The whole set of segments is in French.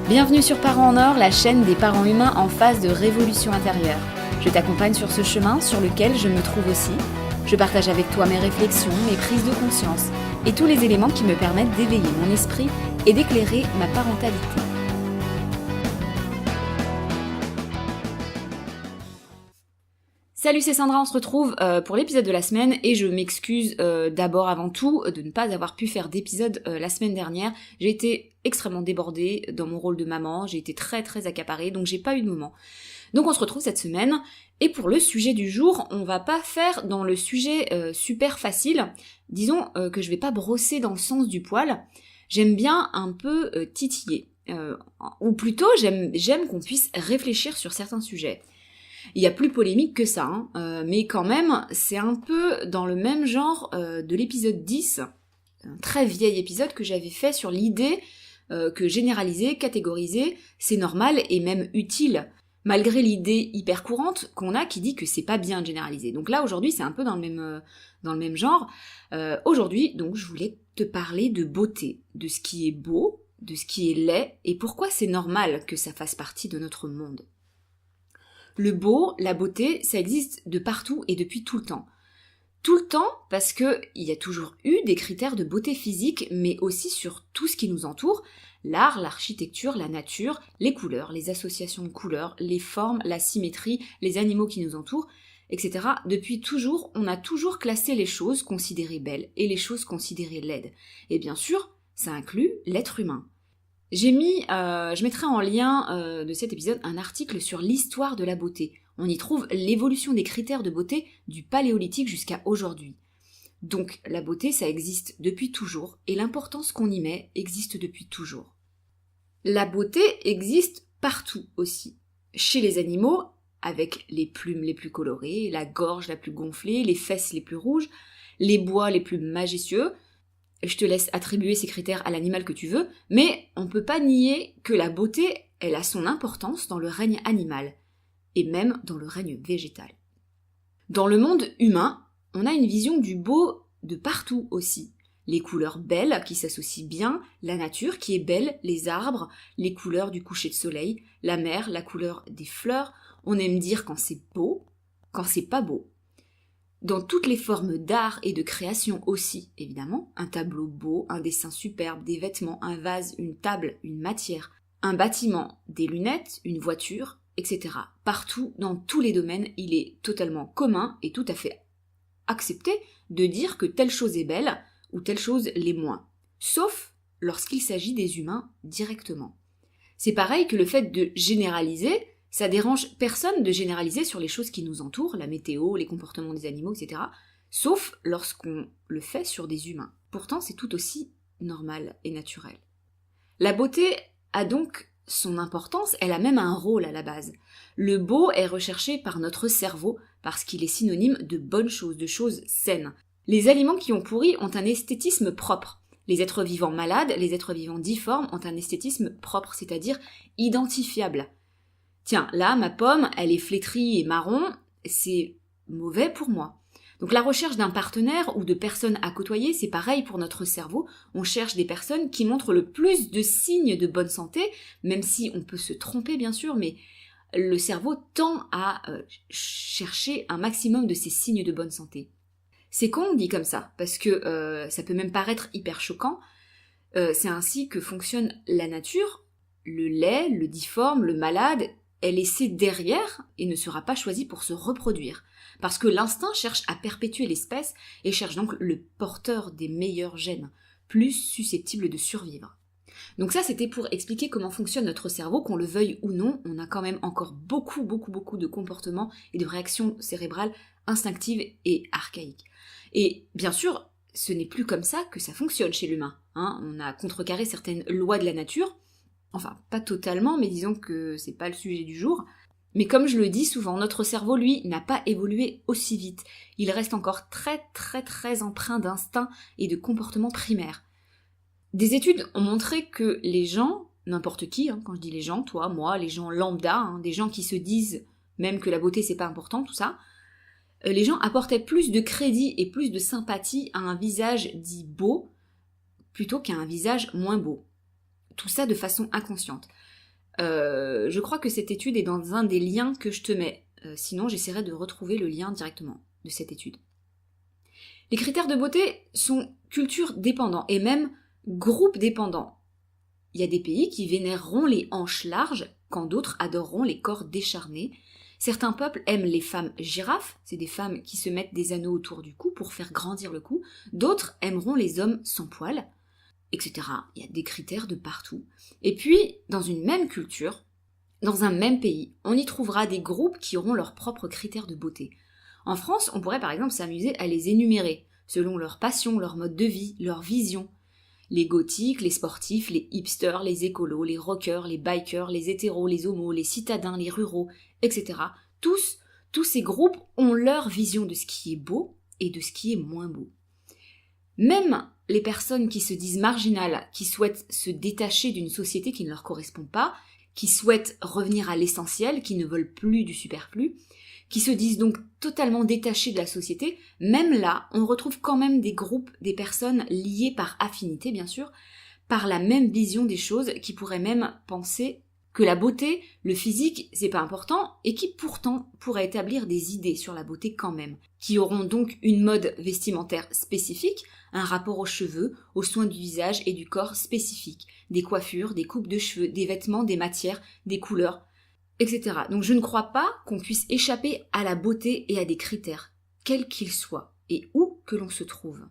Bienvenue sur Parents en Or, la chaîne des parents humains en phase de révolution intérieure. Je t'accompagne sur ce chemin sur lequel je me trouve aussi. Je partage avec toi mes réflexions, mes prises de conscience et tous les éléments qui me permettent d'éveiller mon esprit et d'éclairer ma parentalité. Salut, c'est Sandra, on se retrouve pour l'épisode de la semaine et je m'excuse d'abord avant tout de ne pas avoir pu faire d'épisode la semaine dernière. J'ai été extrêmement débordée dans mon rôle de maman, j'ai été très accaparée, donc j'ai pas eu de moment. Donc on se retrouve cette semaine et pour le sujet du jour, on va pas faire dans le sujet super facile. Disons que je vais pas brosser dans le sens du poil. J'aime bien un peu titiller. Ou plutôt j'aime qu'on puisse réfléchir sur certains sujets. Il y a plus polémique que ça, mais quand même, c'est un peu dans le même genre de l'épisode 10, un très vieil épisode que j'avais fait sur l'idée que généraliser, catégoriser, c'est normal et même utile, malgré l'idée hyper courante qu'on a qui dit que c'est pas bien de généraliser. Donc là, aujourd'hui, c'est un peu dans le même genre. Aujourd'hui, donc, je voulais te parler de beauté, de ce qui est beau, de ce qui est laid, et pourquoi c'est normal que ça fasse partie de notre monde. Le beau, la beauté, ça existe de partout et depuis tout le temps. Tout le temps parce que il y a toujours eu des critères de beauté physique, mais aussi sur tout ce qui nous entoure, l'art, l'architecture, la nature, les couleurs, les associations de couleurs, les formes, la symétrie, les animaux qui nous entourent, etc. Depuis toujours, on a toujours classé les choses considérées belles et les choses considérées laides. Et bien sûr, ça inclut l'être humain. Je mettrai en lien de cet épisode un article sur l'histoire de la beauté. On y trouve l'évolution des critères de beauté du paléolithique jusqu'à aujourd'hui. Donc la beauté, ça existe depuis toujours, et l'importance qu'on y met existe depuis toujours. La beauté existe partout aussi. Chez les animaux, avec les plumes les plus colorées, la gorge la plus gonflée, les fesses les plus rouges, les bois les plus majestueux. Je te laisse attribuer ces critères à l'animal que tu veux, mais on peut pas nier que la beauté, elle a son importance dans le règne animal, et même dans le règne végétal. Dans le monde humain, on a une vision du beau de partout aussi. Les couleurs belles qui s'associent bien, la nature qui est belle, les arbres, les couleurs du coucher de soleil, la mer, la couleur des fleurs. On aime dire quand c'est beau, quand c'est pas beau. Dans toutes les formes d'art et de création aussi, évidemment, un tableau beau, un dessin superbe, des vêtements, un vase, une table, une matière, un bâtiment, des lunettes, une voiture, etc. Partout, dans tous les domaines, il est totalement commun et tout à fait accepté de dire que telle chose est belle ou telle chose l'est moins. Sauf lorsqu'il s'agit des humains directement. C'est pareil que le fait de généraliser. Ça dérange personne de généraliser sur les choses qui nous entourent, la météo, les comportements des animaux, etc. Sauf lorsqu'on le fait sur des humains. Pourtant, c'est tout aussi normal et naturel. La beauté a donc son importance, elle a même un rôle à la base. Le beau est recherché par notre cerveau parce qu'il est synonyme de bonnes choses, de choses saines. Les aliments qui ont pourri ont un esthétisme propre. Les êtres vivants malades, les êtres vivants difformes ont un esthétisme propre, c'est-à-dire identifiable. Tiens, là, ma pomme, elle est flétrie et marron, c'est mauvais pour moi. Donc la recherche d'un partenaire ou de personnes à côtoyer, c'est pareil pour notre cerveau. On cherche des personnes qui montrent le plus de signes de bonne santé, même si on peut se tromper bien sûr, mais le cerveau tend à chercher un maximum de ces signes de bonne santé. C'est con dit comme ça, parce que ça peut même paraître hyper choquant. C'est ainsi que fonctionne la nature. Le laid, le difforme, le malade est laissé derrière et ne sera pas choisi pour se reproduire. Parce que l'instinct cherche à perpétuer l'espèce et cherche donc le porteur des meilleurs gènes, plus susceptible de survivre. Donc ça, c'était pour expliquer comment fonctionne notre cerveau, qu'on le veuille ou non, on a quand même encore beaucoup de comportements et de réactions cérébrales instinctives et archaïques. Et bien sûr, ce n'est plus comme ça que ça fonctionne chez l'humain. On a contrecarré certaines lois de la nature. Enfin, pas totalement, mais disons que c'est pas le sujet du jour. Mais comme je le dis souvent, notre cerveau, lui, n'a pas évolué aussi vite. Il reste encore très empreint d'instinct et de comportements primaires. Des études ont montré que les gens, n'importe qui, quand je dis les gens, toi, moi, les gens lambda, des gens qui se disent même que la beauté c'est pas important, tout ça, les gens apportaient plus de crédit et plus de sympathie à un visage dit beau plutôt qu'à un visage moins beau. Tout ça de façon inconsciente. Je crois que cette étude est dans un des liens que je te mets. Sinon, j'essaierai de retrouver le lien directement de cette étude. Les critères de beauté sont culture dépendants et même groupe dépendants. Il y a des pays qui vénéreront les hanches larges quand d'autres adoreront les corps décharnés. Certains peuples aiment les femmes girafes, c'est des femmes qui se mettent des anneaux autour du cou pour faire grandir le cou. D'autres aimeront les hommes sans poils, etc. Il y a des critères de partout. Et puis, dans une même culture, dans un même pays, on y trouvera des groupes qui auront leurs propres critères de beauté. En France, on pourrait par exemple s'amuser à les énumérer, selon leur passion, leur mode de vie, leur vision. Les gothiques, les sportifs, les hipsters, les écolos, les rockers, les bikers, les hétéros, les homos, les citadins, les ruraux, etc. Tous ces groupes ont leur vision de ce qui est beau et de ce qui est moins beau. Même les personnes qui se disent marginales, qui souhaitent se détacher d'une société qui ne leur correspond pas, qui souhaitent revenir à l'essentiel, qui ne veulent plus du superflu, qui se disent donc totalement détachés de la société, même là, on retrouve quand même des groupes, des personnes liées par affinité, bien sûr, par la même vision des choses, qui pourraient même penser que la beauté, le physique, c'est pas important, et qui pourtant pourraient établir des idées sur la beauté quand même, qui auront donc une mode vestimentaire spécifique, un rapport aux cheveux, aux soins du visage et du corps spécifiques, des coiffures, des coupes de cheveux, des vêtements, des matières, des couleurs, etc. Donc je ne crois pas qu'on puisse échapper à la beauté et à des critères, quels qu'ils soient, et où que l'on se trouve.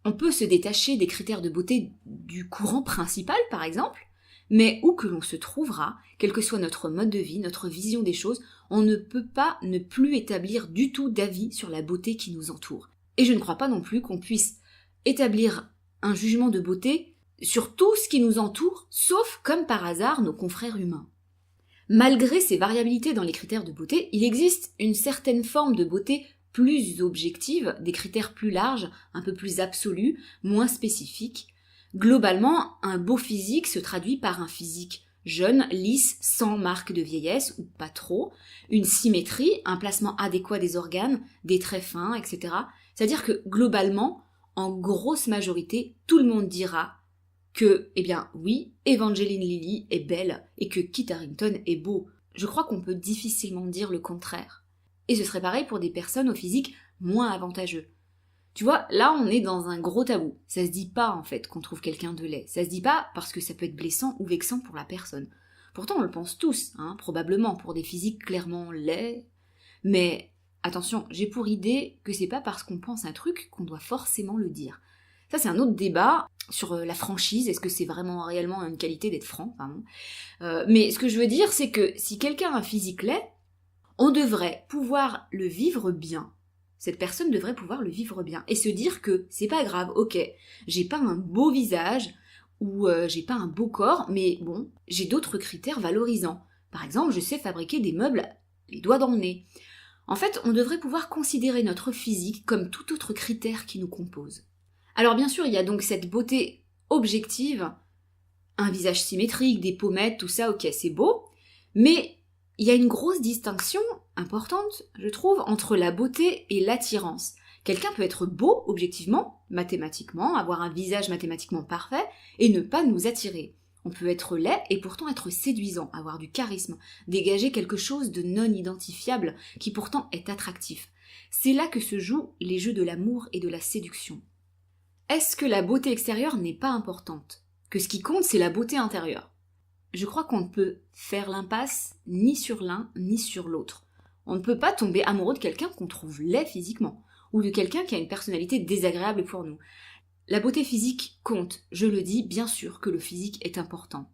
On peut se détacher des critères de beauté du courant principal, par exemple, mais où que l'on se trouvera, quel que soit notre mode de vie, notre vision des choses, on ne peut pas ne plus établir du tout d'avis sur la beauté qui nous entoure. Et je ne crois pas non plus qu'on puisse établir un jugement de beauté sur tout ce qui nous entoure, sauf comme par hasard nos confrères humains. Malgré ces variabilités dans les critères de beauté, il existe une certaine forme de beauté plus objective, des critères plus larges, un peu plus absolus, moins spécifiques. Globalement, un beau physique se traduit par un physique jeune, lisse, sans marque de vieillesse, ou pas trop, une symétrie, un placement adéquat des organes, des traits fins, etc. C'est-à-dire que globalement, en grosse majorité, tout le monde dira que, eh bien oui, Evangeline Lilly est belle et que Kit Harington est beau. Je crois qu'on peut difficilement dire le contraire. Et ce serait pareil pour des personnes au physique moins avantageux. Tu vois, là on est dans un gros tabou. Ça se dit pas en fait qu'on trouve quelqu'un de laid. Ça se dit pas parce que ça peut être blessant ou vexant pour la personne. Pourtant on le pense tous, probablement pour des physiques clairement laids. Mais attention, j'ai pour idée que c'est pas parce qu'on pense un truc qu'on doit forcément le dire. Ça c'est un autre débat sur la franchise, est-ce que c'est vraiment réellement une qualité d'être franc, mais ce que je veux dire c'est que si quelqu'un a un physique laid, on devrait pouvoir le vivre bien. Cette personne devrait pouvoir le vivre bien et se dire que c'est pas grave, ok, j'ai pas un beau visage ou j'ai pas un beau corps, mais bon, j'ai d'autres critères valorisants. Par exemple, je sais fabriquer des meubles les doigts dans le nez. En fait, on devrait pouvoir considérer notre physique comme tout autre critère qui nous compose. Alors bien sûr, il y a donc cette beauté objective, un visage symétrique, des pommettes, tout ça, ok, c'est beau, mais il y a une grosse distinction importante, je trouve, entre la beauté et l'attirance. Quelqu'un peut être beau, objectivement, mathématiquement, avoir un visage mathématiquement parfait, et ne pas nous attirer. On peut être laid et pourtant être séduisant, avoir du charisme, dégager quelque chose de non identifiable, qui pourtant est attractif. C'est là que se jouent les jeux de l'amour et de la séduction. Est-ce que la beauté extérieure n'est pas importante? Que ce qui compte, c'est la beauté intérieure? Je crois qu'on ne peut faire l'impasse ni sur l'un ni sur l'autre. On ne peut pas tomber amoureux de quelqu'un qu'on trouve laid physiquement, ou de quelqu'un qui a une personnalité désagréable pour nous. La beauté physique compte, je le dis, bien sûr que le physique est important.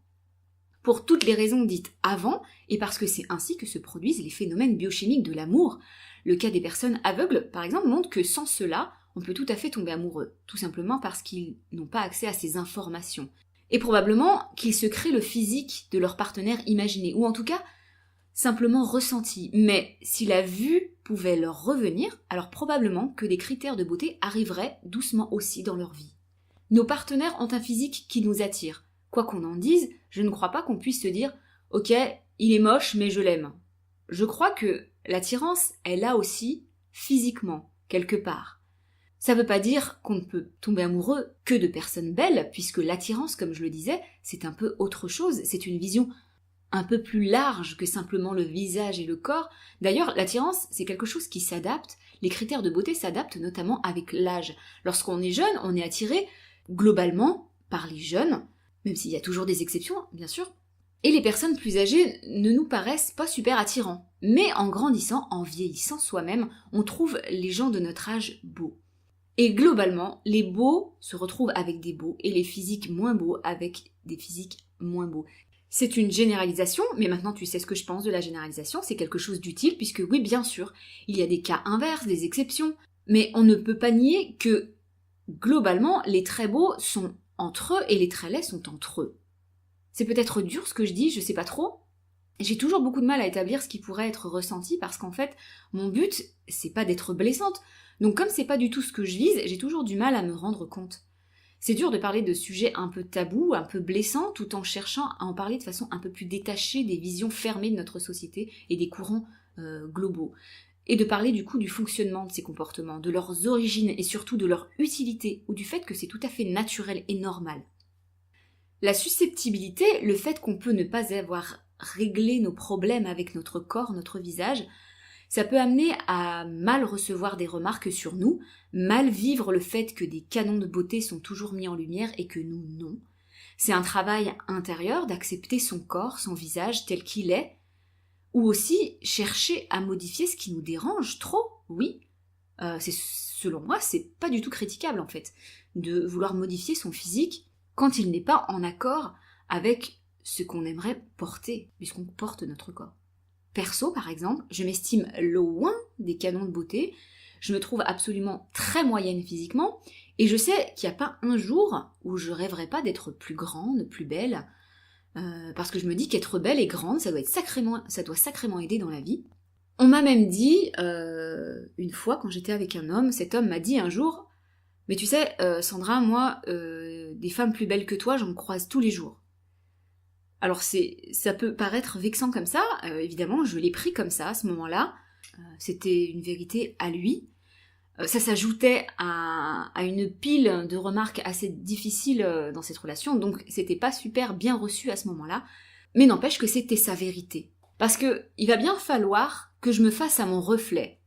Pour toutes les raisons dites avant, et parce que c'est ainsi que se produisent les phénomènes biochimiques de l'amour. Le cas des personnes aveugles, par exemple, montre que sans cela, on peut tout à fait tomber amoureux, tout simplement parce qu'ils n'ont pas accès à ces informations. Et probablement qu'ils se créent le physique de leur partenaire imaginé, ou en tout cas, simplement ressenti. Mais si la vue pouvait leur revenir, alors probablement que des critères de beauté arriveraient doucement aussi dans leur vie. Nos partenaires ont un physique qui nous attire. Quoi qu'on en dise, je ne crois pas qu'on puisse se dire « Ok, il est moche, mais je l'aime ». Je crois que l'attirance est là aussi, physiquement, quelque part. Ça veut pas dire qu'on ne peut tomber amoureux que de personnes belles, puisque l'attirance, comme je le disais, c'est un peu autre chose, c'est une vision un peu plus large que simplement le visage et le corps. D'ailleurs, l'attirance, c'est quelque chose qui s'adapte. Les critères de beauté s'adaptent notamment avec l'âge. Lorsqu'on est jeune, on est attiré globalement par les jeunes, même s'il y a toujours des exceptions, bien sûr. Et les personnes plus âgées ne nous paraissent pas super attirants. Mais en grandissant, en vieillissant soi-même, on trouve les gens de notre âge beaux. Et globalement, les beaux se retrouvent avec des beaux et les physiques moins beaux avec des physiques moins beaux. C'est une généralisation, mais maintenant tu sais ce que je pense de la généralisation, c'est quelque chose d'utile puisque oui, bien sûr, il y a des cas inverses, des exceptions, mais on ne peut pas nier que globalement, les très beaux sont entre eux et les très laids sont entre eux. C'est peut-être dur ce que je dis, je sais pas trop. J'ai toujours beaucoup de mal à établir ce qui pourrait être ressenti parce qu'en fait, mon but, c'est pas d'être blessante. Donc comme c'est pas du tout ce que je vise, j'ai toujours du mal à me rendre compte. C'est dur de parler de sujets un peu tabous, un peu blessants, tout en cherchant à en parler de façon un peu plus détachée des visions fermées de notre société et des courants globaux. Et de parler du coup du fonctionnement de ces comportements, de leurs origines et surtout de leur utilité, ou du fait que c'est tout à fait naturel et normal. La susceptibilité, le fait qu'on peut ne pas avoir réglé nos problèmes avec notre corps, notre visage, ça peut amener à mal recevoir des remarques sur nous, mal vivre le fait que des canons de beauté sont toujours mis en lumière et que nous, non. C'est un travail intérieur d'accepter son corps, son visage tel qu'il est, ou aussi chercher à modifier ce qui nous dérange trop, oui. Selon moi, c'est pas du tout critiquable en fait, de vouloir modifier son physique quand il n'est pas en accord avec ce qu'on aimerait porter, puisqu'on porte notre corps. Perso, par exemple, je m'estime loin des canons de beauté, je me trouve absolument très moyenne physiquement, et je sais qu'il n'y a pas un jour où je rêverais pas d'être plus grande, plus belle, parce que je me dis qu'être belle et grande, ça doit sacrément aider dans la vie. On m'a même dit, une fois quand j'étais avec un homme, cet homme m'a dit un jour, mais tu sais, Sandra, moi, des femmes plus belles que toi, j'en croise tous les jours. Alors ça peut paraître vexant comme ça, évidemment, je l'ai pris comme ça à ce moment-là, c'était une vérité à lui. Ça s'ajoutait à une pile de remarques assez difficiles dans cette relation, donc c'était pas super bien reçu à ce moment-là, mais n'empêche que c'était sa vérité. Parce que il va bien falloir que je me fasse à mon reflet,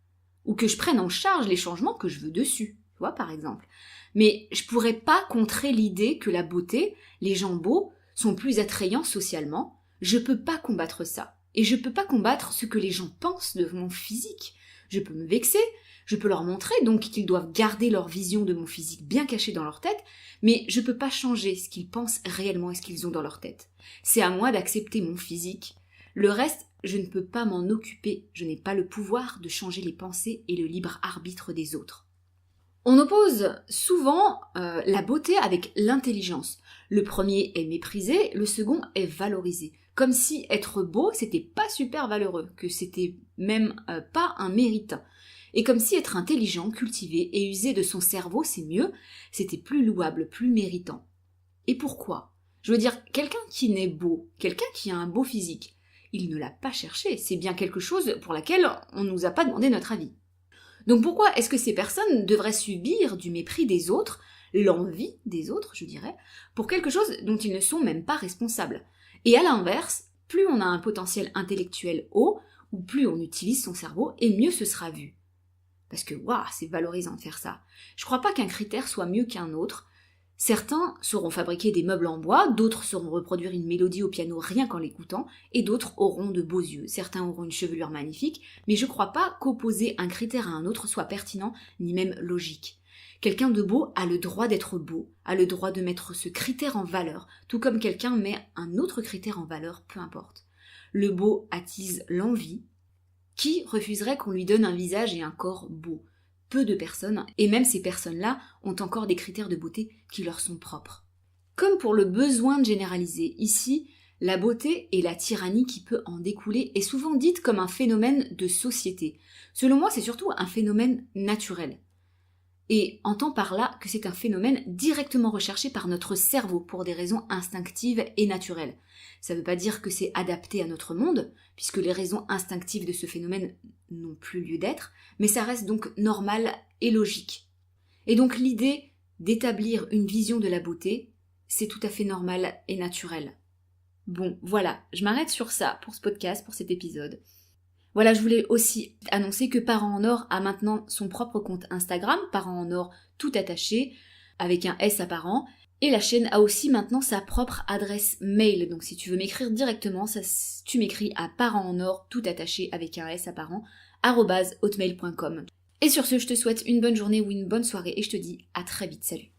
ou que je prenne en charge les changements que je veux dessus, tu vois, par exemple. Mais je pourrais pas contrer l'idée que la beauté, les gens beaux, sont plus attrayants socialement, je peux pas combattre ça. Et je peux pas combattre ce que les gens pensent de mon physique. Je peux me vexer, je peux leur montrer donc qu'ils doivent garder leur vision de mon physique bien cachée dans leur tête, mais je peux pas changer ce qu'ils pensent réellement et ce qu'ils ont dans leur tête. C'est à moi d'accepter mon physique. Le reste, je ne peux pas m'en occuper, je n'ai pas le pouvoir de changer les pensées et le libre arbitre des autres. On oppose souvent la beauté avec l'intelligence. Le premier est méprisé, le second est valorisé. Comme si être beau, c'était pas super valeureux, que c'était même pas un mérite. Et comme si être intelligent, cultivé et usé de son cerveau, c'est mieux, c'était plus louable, plus méritant. Et pourquoi ? Je veux dire, quelqu'un qui naît beau, quelqu'un qui a un beau physique, il ne l'a pas cherché, c'est bien quelque chose pour laquelle on ne nous a pas demandé notre avis. Donc pourquoi est-ce que ces personnes devraient subir du mépris des autres, l'envie des autres, je dirais, pour quelque chose dont ils ne sont même pas responsables ? Et à l'inverse, plus on a un potentiel intellectuel haut, ou plus on utilise son cerveau, et mieux ce sera vu. Parce que, waouh, c'est valorisant de faire ça. Je crois pas qu'un critère soit mieux qu'un autre. Certains sauront fabriquer des meubles en bois, d'autres sauront reproduire une mélodie au piano rien qu'en l'écoutant, et d'autres auront de beaux yeux. Certains auront une chevelure magnifique, mais je crois pas qu'opposer un critère à un autre soit pertinent, ni même logique. Quelqu'un de beau a le droit d'être beau, a le droit de mettre ce critère en valeur, tout comme quelqu'un met un autre critère en valeur, peu importe. Le beau attise l'envie. Qui refuserait qu'on lui donne un visage et un corps beaux ? Peu de personnes, et même ces personnes-là ont encore des critères de beauté qui leur sont propres. Comme pour le besoin de généraliser, ici, la beauté et la tyrannie qui peut en découler est souvent dite comme un phénomène de société. Selon moi, c'est surtout un phénomène naturel. Et entend par là que c'est un phénomène directement recherché par notre cerveau pour des raisons instinctives et naturelles. Ça ne veut pas dire que c'est adapté à notre monde, puisque les raisons instinctives de ce phénomène n'ont plus lieu d'être, mais ça reste donc normal et logique. Et donc l'idée d'établir une vision de la beauté, c'est tout à fait normal et naturel. Bon, voilà, je m'arrête sur ça pour ce podcast, pour cet épisode. Voilà, je voulais aussi annoncer que Parents en Or a maintenant son propre compte Instagram, Parents en Or tout attaché, avec un S à parents. Et la chaîne a aussi maintenant sa propre adresse mail. Donc si tu veux m'écrire directement, tu m'écris à parentsenor tout attaché avec un S à parents, @hotmail.com. Et sur ce, je te souhaite une bonne journée ou une bonne soirée et je te dis à très vite. Salut.